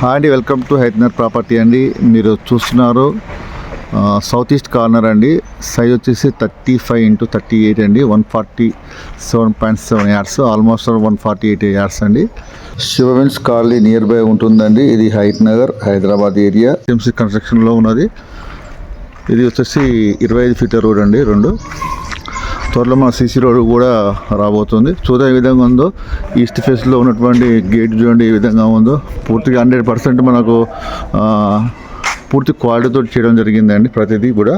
Hi అండి, welcome to హైదనర్ property అండి. మీరు చూస్తున్నారు సౌత్ ఈస్ట్ కార్నర్ అండి. సైజ్ వచ్చేసి 35x38 అండి. 147.7 యార్డ్స్, ఆల్మోస్ట్ 148 యార్డ్స్ అండి. శివవెన్స్ కాలనీ నియర్ బై ఉంటుందండి. ఇది హైత్ నగర్ హైదరాబాద్ ఏరియా. ఎంసీ కన్స్ట్రక్షన్లో ఉన్నది. ఇది వచ్చేసి 25 ఫీట్ల రోడ్ అండి. త్వరలో మన సీసీ రోడ్ కూడా రాబోతుంది. చూద్దాం ఏ విధంగా ఉందో. ఈస్ట్ ఫేస్లో ఉన్నటువంటి గేట్ చూడండి ఏ విధంగా ఉందో. పూర్తిగా 100% మనకు పూర్తి క్వాలిటీతో చేయడం జరిగిందండి. ప్రతిదీ కూడా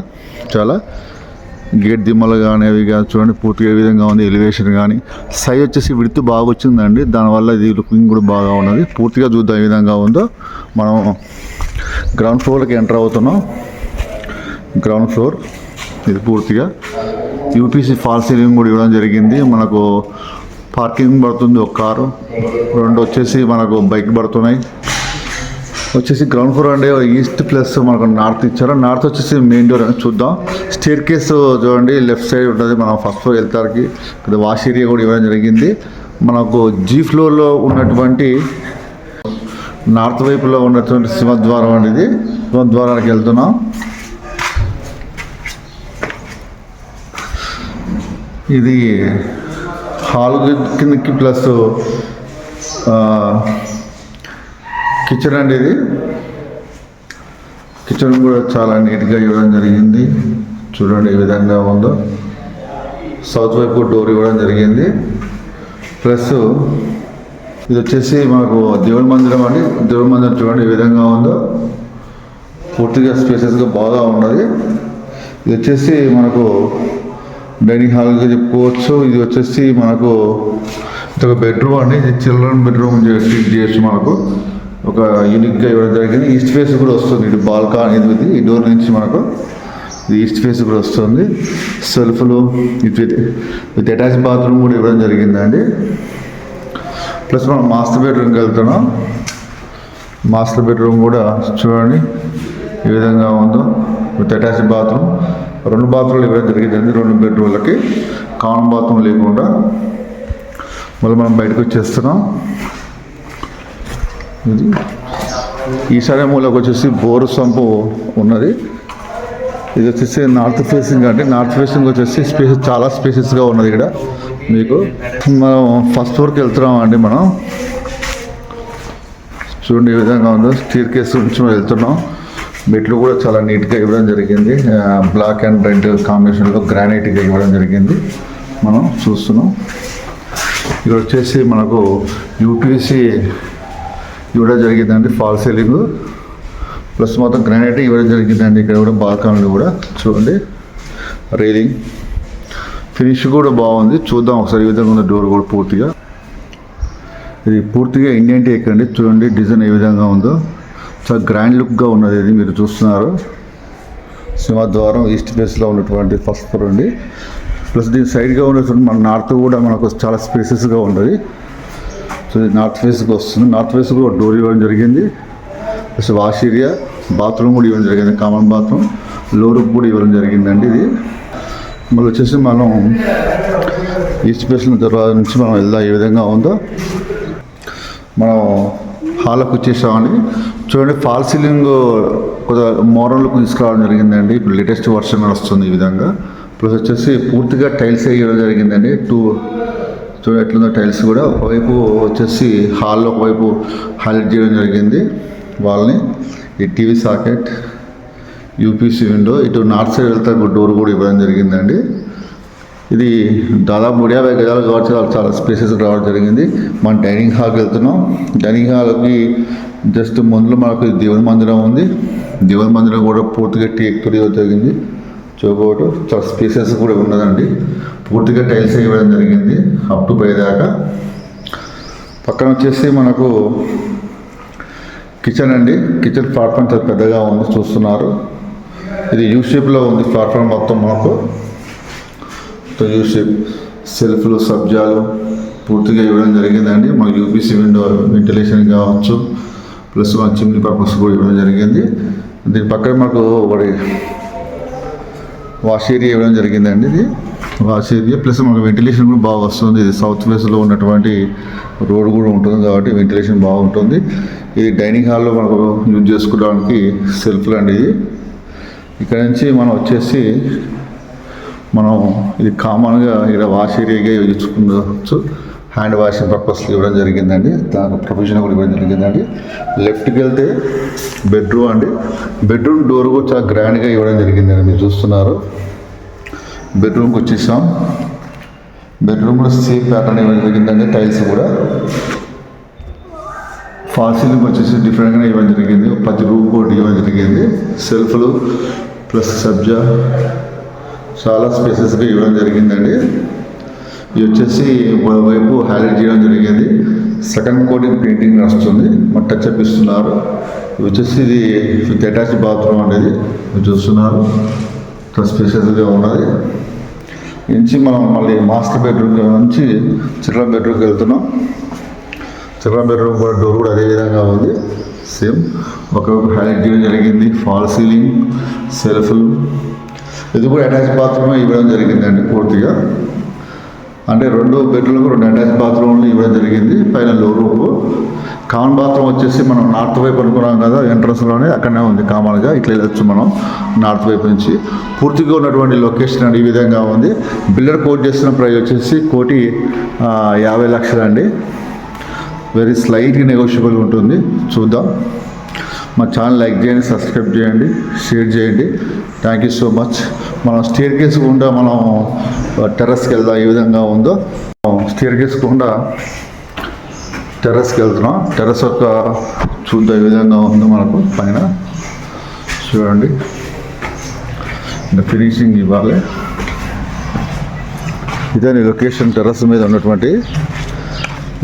చాలా గేట్ దిమ్మలు కానీ అవి కానీ చూడండి పూర్తిగా ఏ విధంగా ఉంది. ఎలివేషన్ కానీ సైజ్ వచ్చేసి విడ్త్ బాగా వచ్చిందండి. దానివల్ల ఇది లుకింగ్ కూడా బాగా ఉన్నది. పూర్తిగా చూద్దాం ఏ విధంగా ఉందో. మనం గ్రౌండ్ ఫ్లోర్కి ఎంటర్ అవుతున్నాం. గ్రౌండ్ ఫ్లోర్ ఇది పూర్తిగా యూపీసీ ఫాల్ సీలింగ్ కూడా ఇవ్వడం జరిగింది. మనకు పార్కింగ్ పడుతుంది ఒక కారు, 2 వచ్చేసి మనకు బైక్ పడుతున్నాయి. వచ్చేసి గ్రౌండ్ ఫ్లోర్ అంటే ఈస్ట్ ప్లస్ మనకు నార్త్ ఇచ్చారు. నార్త్ వచ్చేసి మెయిన్ డోర్ అని చూద్దాం. స్టేర్ కేస్ చూడండి లెఫ్ట్ సైడ్ ఉంటుంది. మనం ఫస్ట్ ఫ్లోర్ వెళ్తానికి ఇక్కడ వాష్ ఏరియా కూడా ఇవ్వడం జరిగింది. మనకు జీ ఫ్లోర్లో ఉన్నటువంటి నార్త్ వైపులో ఉన్నటువంటి సింహద్వారం అనేది. సింహద్వారానికి వెళ్తున్నాం. ఇది హాల్ కిందకి ప్లస్ కిచెన్ అండి. ఇది కిచెన్ కూడా చాలా నీట్గా ఇవ్వడం జరిగింది. చూడండి ఏ విధంగా ఉందో. సౌత్ వైపు డోర్ ఇవ్వడం జరిగింది. ప్లస్ ఇది వచ్చేసి మనకు దేవుడి మందిరం అండి. దేవుడి మందిరం చూడండి ఏ విధంగా ఉందో. పూర్తిగా స్పేసెస్గా బాగా ఉన్నది. ఇది వచ్చేసి మనకు డైనింగ్ హాల్గా చెప్పుకోవచ్చు. ఇది వచ్చేసి మనకు ఇది ఒక బెడ్రూమ్ అండి. ఇది చిల్డ్రన్ బెడ్రూమ్ చేయొచ్చు. మనకు ఒక యూనిక్గా ఇవ్వడం జరిగింది. ఈస్ట్ ఫేస్ కూడా వస్తుంది. ఇది బాల్కాన్ ఇది ఈ డోర్ నుంచి మనకు ఇది ఈస్ట్ ఫేస్ కూడా వస్తుంది. సెల్ఫ్లు విత్ అటాచ్ బాత్రూమ్ కూడా ఇవ్వడం జరిగిందండి. ప్లస్ మనం మాస్టర్ బెడ్రూమ్కి వెళ్తున్నాం. మాస్టర్ బెడ్రూమ్ కూడా చూడండి ఏ విధంగా ఉందో. విత్ అటాచ్ బాత్రూమ్, 2 బాత్రూమ్లు ఇవ్వడం జరిగిందండి. 2 బెడ్రూమ్లకి కామన్ బాత్రూమ్ లేకుండా. మళ్ళీ మనం బయటకు వచ్చేస్తున్నాం. ఇది ఈశాన్య మూలకు వచ్చేసి బోరు సంపు ఉన్నది. ఇది వచ్చేసి నార్త్ ఫేసింగ్ అంటే నార్త్ ఫేసింగ్ వచ్చేసి చాలా స్పేసెస్గా ఉన్నది. ఇక్కడ మీకు మనం ఫస్ట్ ఫ్లోర్కి వెళ్తున్నాం అండి. మనం చూడండి ఏ విధంగా ఉందో. స్టీర్ కేస్ నుంచి మనం వెళ్తున్నాం. మెట్లు కూడా చాలా నీట్గా ఇవ్వడం జరిగింది. బ్లాక్ అండ్ రెడ్ కాంబినేషన్లో గ్రానైట్గా ఇవ్వడం జరిగింది. మనం చూస్తున్నాం. ఇక్కడ వచ్చేసి మనకు యూపీసీ ఇవ్వడం జరిగిందండి. ఫాల్ సీలింగ్ ప్లస్ మొత్తం గ్రానైట్ ఇవ్వడం జరిగిందండి. ఇక్కడ కూడా బాల్కనీలు కూడా చూడండి. రైలింగ్ ఫినిష్ కూడా బాగుంది. చూద్దాం ఒకసారి ఈ విధంగా ఉంది. డోర్ కూడా పూర్తిగా ఇది పూర్తిగా ఇండియన్ టేక్ అండి. చూడండి డిజైన్ ఏ విధంగా ఉందో. చాలా గ్రాండ్ లుక్గా ఉన్నది. ఇది మీరు చూస్తున్నారు. సింహద్వారం ఈస్ట్ ఫేస్లో ఉన్నటువంటి ఫస్ట్ ఫ్లోర్ అండి. ప్లస్ దీని సైడ్గా ఉన్నటువంటి మన నార్త్ కూడా మనకు చాలా స్పేసెస్గా ఉన్నది. సో ఇది నార్త్ ఫేస్కి వస్తుంది. నార్త్ ఫేస్ కూడా డోర్ ఇవ్వడం జరిగింది. ప్లస్ వాష్ ఏరియా, బాత్రూమ్ కూడా ఇవ్వడం జరిగింది. కామన్ బాత్రూమ్, లోరూప్ కూడా ఇవ్వడం జరిగిందండి. ఇది మళ్ళీ వచ్చేసి మనం ఈస్ట్ ఫేస్లో తర్వాత నుంచి మనం వెళ్దాం ఏ విధంగా ఉందో. మనం హాల్కి వచ్చేసామండి. చూడండి ఫాల్ సీలింగ్ కొద్దిగా మోడల్ లుక్ తీసుకురావడం జరిగిందండి. ఇప్పుడు లేటెస్ట్ వర్షన్ వస్తుంది ఈ విధంగా. ప్లస్ వచ్చేసి పూర్తిగా టైల్స్ వేయడం జరిగిందండి. చూడండి ఎట్లుందో టైల్స్ కూడా. ఒకవైపు వచ్చేసి హాల్లో ఒకవైపు హైలైట్ చేయడం జరిగింది వాళ్ళని. ఈ టీవీ సాకెట్, యూపీసీ విండో. ఇటు నార్త్ సైడ్ వెళ్తే డోర్ కూడా ఇవ్వడం జరిగిందండి. ఇది దాదాపు 50 గజాలు కావచ్చు. చాలా స్పేసెస్ రావడం జరిగింది. మనం డైనింగ్ హాల్కి వెళ్తున్నాం. డైనింగ్ హాల్కి జస్ట్ ముందులో మనకు దేవుని మందిరం ఉంది. దేవుని మందిరం కూడా పూర్తిగా టేక్ జరిగింది. చూడబోటు చాలా స్పేసెస్ కూడా ఉన్నదండి. పూర్తిగా టైల్స్ ఇవ్వడం జరిగింది అప్ టు పై దాకా. పక్కన వచ్చేసి మనకు కిచెన్ అండి. కిచెన్ ప్లాట్ఫామ్ చాలా పెద్దగా ఉంది చూస్తున్నారు. ఇది యూ షేప్లో ఉంది ప్లాట్ఫామ్ మొత్తం మనకు. యూ షేప్ సెల్ఫ్లు, సబ్జాలు పూర్తిగా ఇవ్వడం జరిగిందండి. మనకు యూపీసీ విండో వెంటిలేషన్ కావచ్చు. ప్లస్ మన చిమ్నీ పర్పస్ కూడా ఇవ్వడం జరిగింది. దీని పక్కన మనకు ఒకటి వాష్ ఏరియా ఇవ్వడం జరిగిందండి. ఇది వాష్ ఏరియా ప్లస్ మనకు వెంటిలేషన్ కూడా బాగా వస్తుంది. ఇది సౌత్ వెస్ట్లో ఉన్నటువంటి రోడ్ కూడా ఉంటుంది కాబట్టి వెంటిలేషన్ బాగుంటుంది. ఇది డైనింగ్ హాల్లో మనకు యూజ్ చేసుకోవడానికి సెల్ఫ్లు అండి. ఇది ఇక్కడ నుంచి మనం వచ్చేసి మనం ఇది కామన్గా ఇక్కడ వాష్ ఏరియాగా యూజ్ చేసుకోవచ్చు. హ్యాండ్ వాషింగ్ పర్పస్ ఇవ్వడం జరిగిందండి, దాని ప్రొవిజన్ కూడా ఇవ్వడం జరిగిందండి. లెఫ్ట్కి వెళ్తే బెడ్రూమ్ అండి. బెడ్రూమ్ డోర్ కూడా చాలా గ్రాండ్గా ఇవ్వడం జరిగిందండి, మీరు చూస్తున్నారు. బెడ్రూమ్కి వచ్చేసాం. బెడ్రూమ్ కూడా సేమ్ ప్యాటర్న్ ఇవ్వడం జరిగిందండి. టైల్స్ కూడా ఫాల్ సీలింగ్ వచ్చేసి డిఫరెంట్గానే ఇవ్వడం జరిగింది. 10 రూమ్ కూడా ఇవ్వడం జరిగింది. సెల్ఫ్లు ప్లస్ సబ్జా చాలా స్పేసెస్గా ఇవ్వడం జరిగిందండి. ఇది వచ్చేసి వైపు హైలైట్ చేయడం జరిగింది. సెకండ్ కోటింగ్ పెయింటింగ్ వస్తుంది, మరి టచ్ అప్ ఇస్తున్నారు. ఇది వచ్చేసి ఇది విత్ అటాచ్డ్ బాత్రూమ్ అనేది మీరు చూస్తున్నారు, స్పేసెస్గా ఉన్నది. నుంచి మనం మళ్ళీ మాస్టర్ బెడ్రూమ్ నుంచి చిల్డ్రన్ బెడ్రూమ్కి వెళ్తున్నాం. చిల్డ్రన్ బెడ్రూమ్ కూడా డోర్ కూడా అదే విధంగా ఉంది, సేమ్ ఒకవైపు హైలైట్ చేయడం జరిగింది. ఫాల్ సీలింగ్, సెల్ఫ్లు, ఇది కూడా అటాచ్ బాత్రూమ్ ఇవ్వడం జరిగిందండి పూర్తిగా. అంటే 2 బెడ్రూమ్లు 2 అటాచ్ బాత్రూమ్లు ఇవ్వడం జరిగింది. పైన లో రూమ్. కామన్ బాత్రూమ్ వచ్చేసి మనం నార్త్ వైపు అనుకున్నాం కదా, ఎంట్రన్స్లోనే అక్కడనే ఉంది కామన్గా. ఇట్లా వెళ్ళొచ్చు మనం నార్త్ వైపు నుంచి. పూర్తిగా ఉన్నటువంటి లొకేషన్ అండి ఈ విధంగా ఉంది. బిల్డర్ కోట్ చేస్తున్న ప్రైస్ వచ్చేసి 1,50,00,000 లక్షలు అండి. వెరీ స్లైట్గా నెగోషియబుల్ ఉంటుంది. చూద్దాం. మా ఛానల్ లైక్ చేయండి, సబ్స్క్రైబ్ చేయండి, షేర్ చేయండి. Thank you so much. మనం స్టేర్ కేస్ గుండా మనం టెర్రస్కి వెళ్దాం. ఏ విధంగా ఉందో స్టేర్ కేస్ గుండా టెర్రస్కి వెళ్తున్నాం. టెర్రస్ యొక్క చూద్దాం ఏ విధంగా ఉందో మనకు పైన. చూడండి, ఇంకా ఫినిషింగ్ ఇవ్వాలి. ఇదే లొకేషన్. టెర్రస్ మీద ఉన్నటువంటి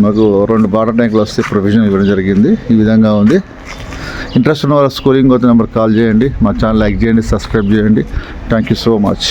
మాకు 2 వాటర్ ట్యాంకులు వస్తే ప్రొవిజన్ ఇవ్వడం జరిగింది. ఈ విధంగా ఉంది. ఇంట్రెస్ట్ ఉన్న వాళ్ళు స్కూలింగ్ వచ్చే నెంబర్ కాల్ చేయండి. మా ఛానల్ లైక్ చేయండి, సబ్స్క్రైబ్ చేయండి. Thank you so much.